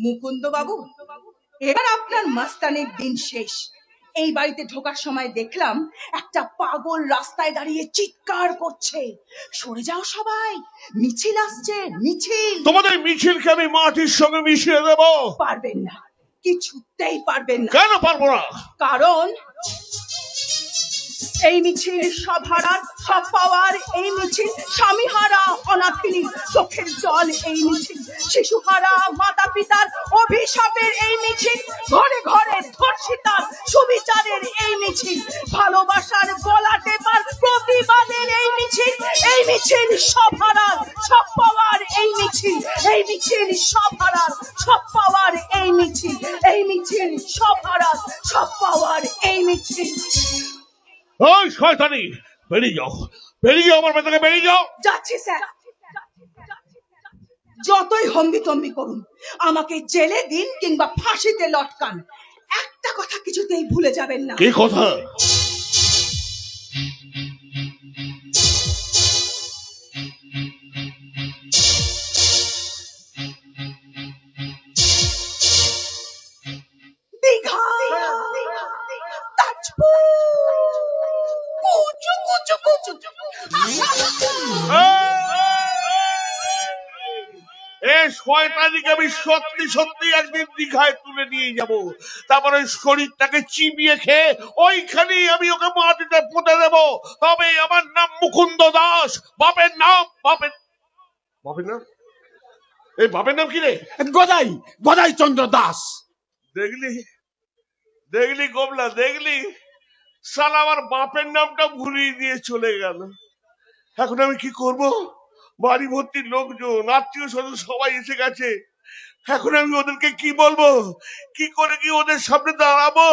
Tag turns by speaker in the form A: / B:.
A: মুকুন্দ বাবু, এবার আপনার মাস্তানির দিন শেষ। এই বাড়িতে ঢোকার সময় দেখলাম একটা পাগল রাস্তায় দাঁড়িয়ে চিৎকার করছে, সরে যাও সবাই, মিছিল আসছে, মিছিল।
B: তোমাদের মিছিলকে আমি মাটির সঙ্গে মিশিয়ে দেব।
A: পারবেন না, কিছুতেই পারবেন না।
B: কেন পারবো না?
A: কারণ এই মিছিল সব হারার, সব পাওয়ার এই মিছিল, স্বামীহারা অনাথিনীর চোখের জল এই মিছিল, শিশুহারা মাতা পিতার অভিশাপের এই মিছিল, ঘরে ঘরে ধর্ষিতার সুবিচারের এই মিছিল, ভালোবাসার গলা টেপার প্রতিবাদের এই মিছিল। এই মিছিল সব হারার, সব পাওয়ার এই মিছিল, এই মিছিল সব হারার, সব পাওয়ার এই মিছিল, এই মিছিল সব হারার, সব পাওয়ার এই মিছিল।
B: ওই শয়তানি, বেরিয়ে যাও, বেরিয়ে যাও, আমার বাড়ি বেরিয়ে যাও।
A: যাচ্ছি স্যার। যতই হম্বি তম্বি করুন, আমাকে জেলে দিন কিংবা ফাঁসিতে লটকান, একটা কথা কিছুতেই ভুলে যাবেন না।
B: কি কথা?
A: দীঘা, তাজপুর, কুচু কুচু কুচু।
B: এই শয়তানিকে আমি সত্যি সত্যি একদিন দীঘায় তুলে নিয়ে যাব, তারপরে শরীরটাকে চিবিয়ে খেয়ে ওইখানেই আমি ওকে মাটিতে পুঁতে দেব। তবে আমার নাম মুকুন্দ দাস। বাপের নাম, বাপের নাম, এই বাপের নাম কি রে?
C: গদাই, গদাই চন্দ্র দাস।
B: দেখলি, দেখলি গোবলা, দেখলি শালা আমার বাপের নামটা ভুলিয়ে দিয়ে চলে গেল। এখন আমি কি করব? বাড়ি ভর্তি লোকজন, আত্মীয় স্বজন সবাই এসে গেছে। এখন আমি ওদেরকে কি বলবো? কি করে কি ওদের সামনে দাঁড়াবো?